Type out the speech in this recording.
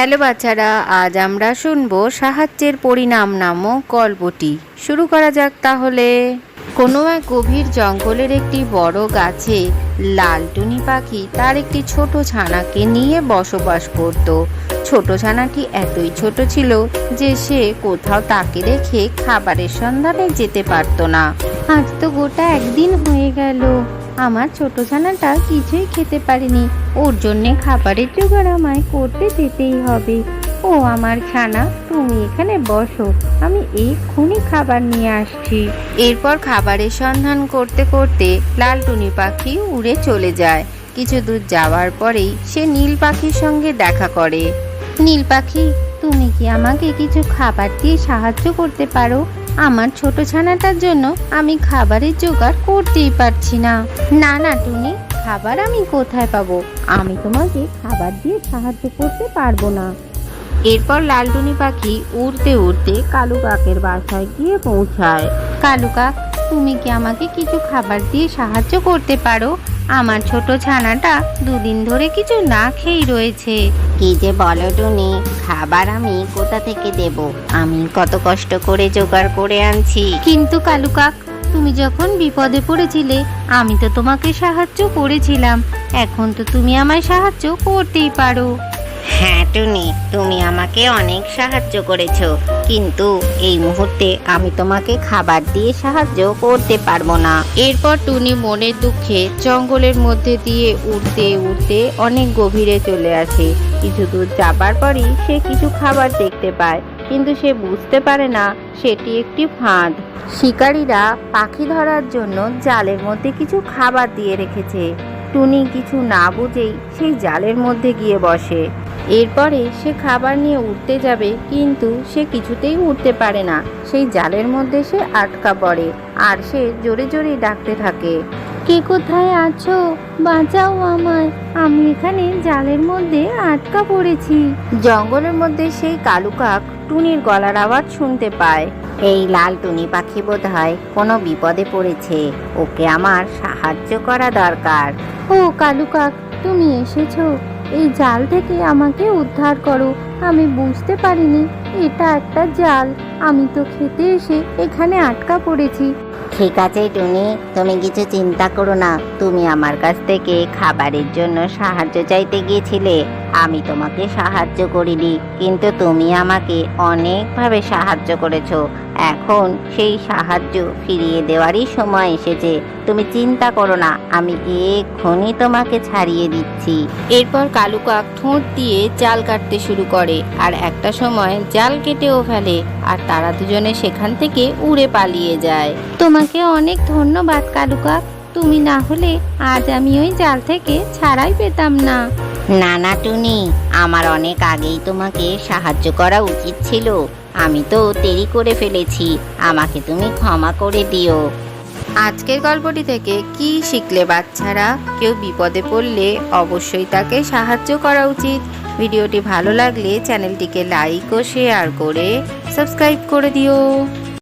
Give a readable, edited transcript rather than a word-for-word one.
Hello বাচ্চারা, আজ আমরা শুনবো সাহায্যের পরিণাম নামক গল্পটি। শুরু করা যাক তাহলে। কোনো এক গভীর জঙ্গলের একটি বড় গাছে লাল টুনি পাখি তার একটি ছোট ছানাকে নিয়ে বসবাস করত। ছোট ছানাটি এতই ছোট ছিল যে সে কোথাও তাকে রেখে খাবারের সন্ধানে যেতে পারত না। আজ তো গোটা একদিন হয়ে গেল, আমার ছোট ছানাটা কিছুই খেতে পারেনি। ওর জন্যে খাবারের জোগাড় আমায় করতে যেতেই হবে। ও আমার ছানা, তুমি এখানে বসো, আমি এক্ষুনি খাবার নিয়ে আসছি। এরপর খাবারের সন্ধান করতে করতে লাল টুনি পাখি উড়ে চলে যায়। কিছু দূর যাওয়ার পরেই সে নীল পাখির সঙ্গে দেখা করে। নীল পাখি, তুমি কি আমাকে কিছু খাবার দিয়ে সাহায্য করতে পারো? আমার ছোট ছানাটার জন্য আমি খাবারের জোগাড় করতেই পারছি না। না না টুনি, খাবার আমি কোথায় পাবো? আমি তোমাকে খাবার দিয়ে সাহায্য করতে পারবো না। এরপর লাল টুনি পাখি উড়তে উড়তে কালু কাকের বাসায় গিয়ে পৌঁছায়। কালু কাক, তুমি কি আমাকে কিছু খাবার দিয়ে সাহায্য করতে পারো? আমার ছোট ছানাটা দুদিন ধরে কিছু না খেয়েই রয়েছে। কি যে বলো টুনি, খাবার আমি কোথা থেকে দেব? আমি কত কষ্ট করে জোগাড় করে আনছি। কিন্তু কালু কাক, তুমি যখন বিপদে পড়েছিলে আমি তো তোমাকে সাহায্য করেছিলাম, এখন তো তুমি আমায় সাহায্য করতেই পারো। হ্যাঁ টুনি, তুমি আমাকে অনেক সাহায্য করেছো, কিন্তু এই মুহূর্তে আমি তোমাকে খাবার দিয়ে সাহায্য করতে পারবো না। এরপর টুনি মনের দুঃখে জঙ্গলের মধ্যে দিয়ে উড়তে উড়তে অনেক গভীরে চলে আসে। কিছু দূর যাবার পরই সে কিছু খাবার দেখতে পায়, কিন্তু সে বুঝতে পারে না সেটি একটি ফাঁদ। শিকারীরা পাখি ধরার জন্য জালের মধ্যে কিছু খাবার দিয়ে রেখেছে। টুনি কিছু না বুঝেই সেই জালের মধ্যে গিয়ে বসে। এরপরে সে খাবার নিয়ে উঠতে যাবে, কিন্তু সে কিছুতেই উঠতে পারে না। সেই জালের মধ্যে সে আটকা পড়ে আর সে জোরে জোরে ডাকতে থাকে, কে কোথায় আছো? বাঁচাও আমায়, আমি এখানে জালের মধ্যে আটকা পড়েছি। জঙ্গলের মধ্যে সেই কালু কাক টুনির গলার আওয়াজ শুনতে পায়। এই লাল টুনি পাখি বোধহয় কোনো বিপদে পড়েছে, ওকে আমার সাহায্য করা দরকার। ও কালু কাক, তুমি এসেছো? এই জাল থেকে আমাকে উদ্ধার করো। আমি বুঝতে পারিনি এটা একটা জাল, আমি তো খেতে এসে এখানে আটকা পড়েছি। ঠিক আছে টুনি, তুমি কিছু চিন্তা করো না। তুমি আমার কাছ থেকে খাবারের জন্য সাহায্য চাইতে গিয়েছিলে, আমি তোমাকে সাহায্য করিনি, কিন্তু তুমি আমাকে অনেকভাবে সাহায্য করেছো। এখন সেই সাহায্য ফিরিয়ে দেওয়ারই সময় এসেছে। তুমি চিন্তা করো না, আমি এক্ষুনি তোমাকে ছাড়িয়ে দিচ্ছি। এরপর কালু কাক ঠোঁট দিয়ে জাল কাটতে শুরু করে আর একটা সময় জাল কেটেও ফেলে, আর তারা দুজনে সেখান থেকে উড়ে পালিয়ে যায়। তোমাকে অনেক ধন্যবাদ কালু কাক, তুমি না হলে আজ আমি ওই জাল থেকে ছাড়াই পেতাম না। না না টুনি, আমার অনেক আগেই তোমাকে সাহায্য করা উচিত ছিল, আমি তো দেরি করে ফেলেছি, আমাকে তুমি ক্ষমা করে দিও। আজকের গল্পটি থেকে কি শিখলে বাচ্চারা? কেউ বিপদে পড়লে অবশ্যই তাকে সাহায্য করা উচিত। ভিডিওটি ভালো লাগলে চ্যানেলটিকে লাইক ও শেয়ার করে সাবস্ক্রাইব করে দিও।